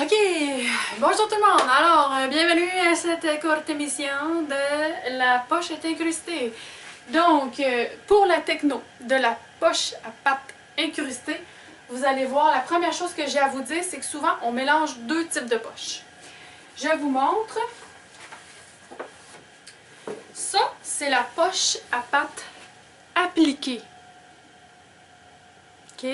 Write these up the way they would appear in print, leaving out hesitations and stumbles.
Ok, bonjour tout le monde. Alors, bienvenue à cette courte émission de la poche est incrustée. Donc, pour la techno de la poche à patte incrustée, vous allez voir, la première chose que j'ai à vous dire, c'est que souvent, on mélange deux types de poches. Je vous montre. Ça, c'est la poche à patte appliquée. Ok?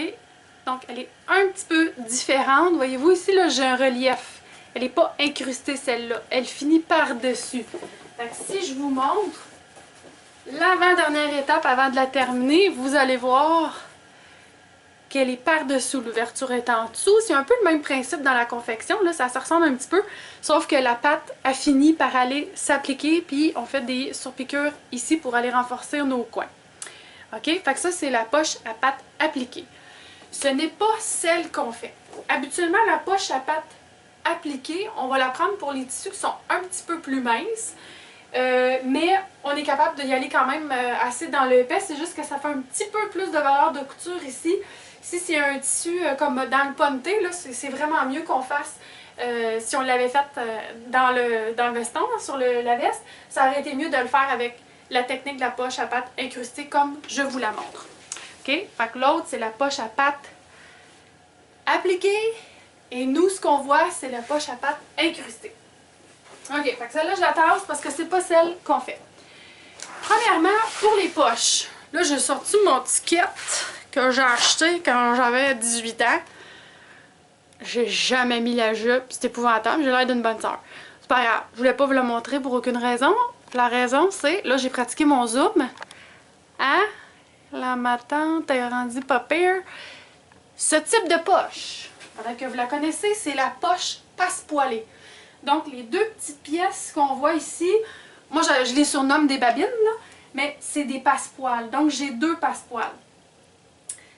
Donc, elle est un petit peu différente. Voyez-vous ici, là, j'ai un relief. Elle n'est pas incrustée, celle-là. Elle finit par-dessus. Si je vous montre l'avant-dernière étape avant de la terminer, vous allez voir qu'elle est par-dessous. L'ouverture est en dessous. C'est un peu le même principe dans la confection. Là, ça se ressemble un petit peu, sauf que la pâte a fini par aller s'appliquer, puis on fait des surpiqûres ici pour aller renforcer nos coins. OK? Fait que ça, c'est la poche à pâte appliquée. Ce n'est pas celle qu'on fait. Habituellement, la poche à pâte appliquée, on va la prendre pour les tissus qui sont un petit peu plus minces, mais on est capable d'y aller quand même assez dans le épais. C'est juste que ça fait un petit peu plus de valeur de couture ici. Ici, c'est un tissu comme dans le ponté, c'est vraiment mieux qu'on fasse si on l'avait fait dans le veston, sur la veste. Ça aurait été mieux de le faire avec la technique de la poche à pâte incrustée comme je vous la montre. OK? Fait que l'autre, c'est la poche à pâte appliquée. Et nous, ce qu'on voit, c'est la poche à pâte incrustée. OK, fait que celle-là, je la tasse parce que c'est pas celle qu'on fait. Premièrement, pour les poches. Là, j'ai sorti mon ticket que j'ai acheté quand j'avais 18 ans. J'ai jamais mis la jupe, c'est épouvantable, j'ai l'air d'une bonne sœur. C'est pas grave, je voulais pas vous le montrer pour aucune raison. La raison, c'est, là, j'ai pratiqué mon zoom. Hein? Là, ma tante est rendue pas pire. Ce type de poche, pendant que vous la connaissez, c'est la poche passe-poilée. Donc, les deux petites pièces qu'on voit ici, moi, je les surnomme des babines, là, mais c'est des passe-poils. Donc, j'ai deux passe-poils.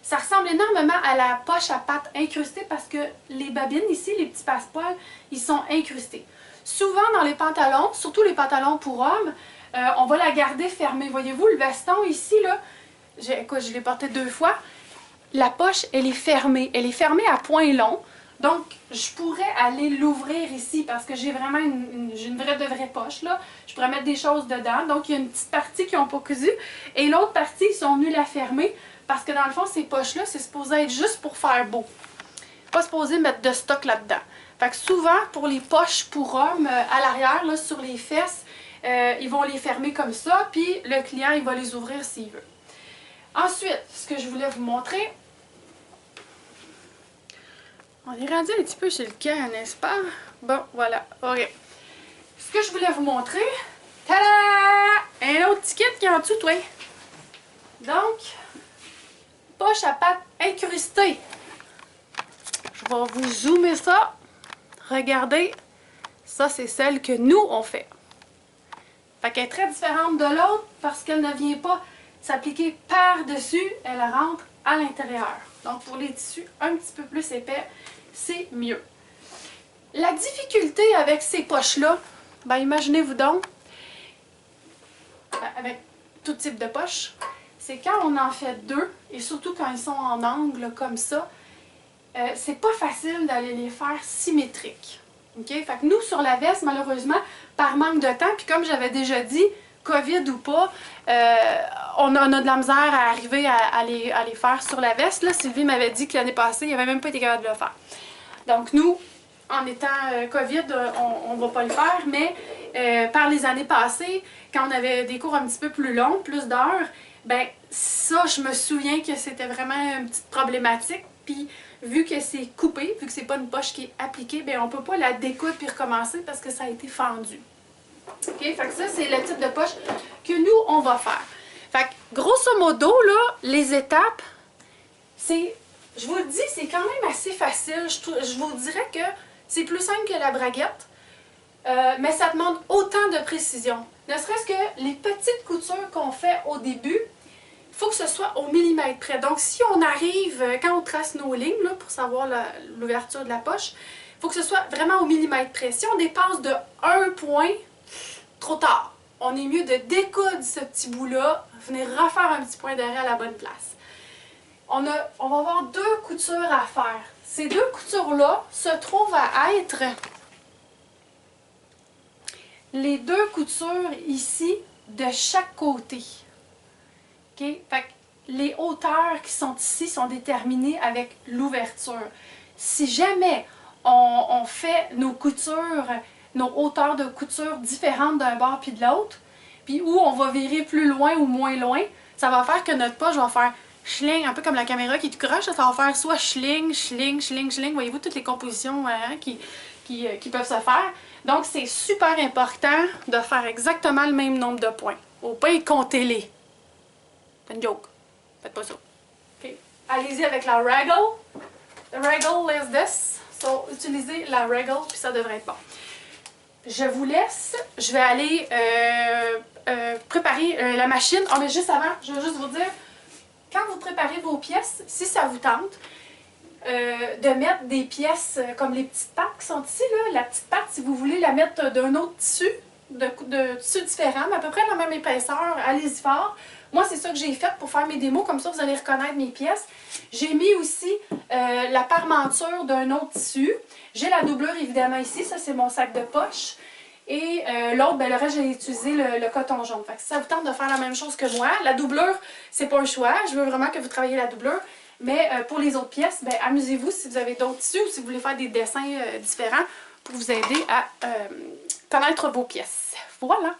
Ça ressemble énormément à la poche à pâte incrustée parce que les babines ici, les petits passe-poils, ils sont incrustés. Souvent, dans les pantalons, surtout les pantalons pour hommes, on va la garder fermée. Voyez-vous, le veston ici, là, je l'ai porté 2 fois. La poche, elle est fermée. Elle est fermée à point long. Donc, je pourrais aller l'ouvrir ici parce que j'ai vraiment une vraie poche, là. Je pourrais mettre des choses dedans. Donc, il y a une petite partie qui n'ont pas cousu. Et l'autre partie, ils sont venus la fermer parce que dans le fond, ces poches-là, c'est supposé être juste pour faire beau. Pas supposé mettre de stock là-dedans. Fait que souvent, pour les poches pour hommes, à l'arrière, là, sur les fesses, ils vont les fermer comme ça. Puis, le client, il va les ouvrir s'il veut. Ensuite, ce que je voulais vous montrer, on est rendu un petit peu chez le camp, n'est-ce pas? Bon, voilà, ok. Ce que je voulais vous montrer, tada! Un autre ticket qui est en dessous, toi. Donc, poche à pâte incrustée. Je vais vous zoomer ça. Regardez, ça c'est celle que nous on fait. Fait qu'elle est très différente de l'autre parce qu'elle ne vient pas s'appliquer par-dessus, elle rentre à l'intérieur. Donc pour les tissus un petit peu plus épais, c'est mieux. La difficulté avec ces poches-là, ben imaginez-vous donc, avec tout type de poche, c'est quand on en fait deux, et surtout quand ils sont en angle comme ça, c'est pas facile d'aller les faire symétriques. Okay? Fait que nous, sur la veste, malheureusement, par manque de temps, puis comme j'avais déjà dit, COVID ou pas, on a de la misère à arriver à les faire sur la veste. Là, Sylvie m'avait dit que l'année passée, il n'avait même pas été capable de le faire. Donc nous, en étant COVID, on ne va pas le faire, mais par les années passées, quand on avait des cours un petit peu plus longs, plus d'heures, ben ça, je me souviens que c'était vraiment une petite problématique. Puis vu que c'est coupé, vu que c'est pas une poche qui est appliquée, ben on peut pas la découdre puis recommencer parce que ça a été fendu. OK? Fait que ça, c'est le type de poche que nous, on va faire. Fait que, grosso modo, là, les étapes, c'est, je vous le dis, c'est quand même assez facile. Je vous dirais que c'est plus simple que la braguette, mais ça demande autant de précision. Ne serait-ce que les petites coutures qu'on fait au début, il faut que ce soit au millimètre près. Donc, si on arrive, quand on trace nos lignes, là, pour savoir l'ouverture de la poche, il faut que ce soit vraiment au millimètre près. Si on dépasse de 1 point, trop tard. On est mieux de découdre ce petit bout-là, venir refaire un petit point d'arrêt à la bonne place. On va avoir 2 coutures à faire. ces deux coutures-là se trouvent à être les deux coutures ici de chaque côté. OK? Fait que les hauteurs qui sont ici sont déterminées avec l'ouverture. Si jamais on fait nos coutures, nos hauteurs de couture différentes d'un bord puis de l'autre, puis où on va virer plus loin ou moins loin, ça va faire que notre poche va faire schling, un peu comme la caméra qui te croche, ça va faire soit schling, schling, schling, schling. Voyez-vous toutes les compositions qui peuvent se faire. Donc, c'est super important de faire exactement le même nombre de points. Au pire, comptez-les. C'est une joke. Faites pas ça. Okay. Allez-y avec la Raggle. The Raggle is this. So, utilisez la Raggle, puis ça devrait être bon. Je vous laisse. Je vais aller préparer la machine. Ah, mais juste avant, je veux juste vous dire, quand vous préparez vos pièces, si ça vous tente, de mettre des pièces comme les petites pattes qui sont ici, là, la petite patte, si vous voulez la mettre d'un autre tissu, de tissu différent, mais à peu près la même épaisseur, allez-y fort. Moi, c'est ça que j'ai fait pour faire mes démos, comme ça vous allez reconnaître mes pièces. J'ai mis aussi la parmenture d'un autre tissu. J'ai la doublure évidemment ici, ça c'est mon sac de poche. Et l'autre, ben, le reste, j'ai utilisé le coton jaune. Fait que si ça vous tente de faire la même chose que moi, la doublure, c'est pas un choix. Je veux vraiment que vous travailliez la doublure. Mais pour les autres pièces, ben, amusez-vous si vous avez d'autres tissus ou si vous voulez faire des dessins différents pour vous aider à connaître vos pièces. Voilà!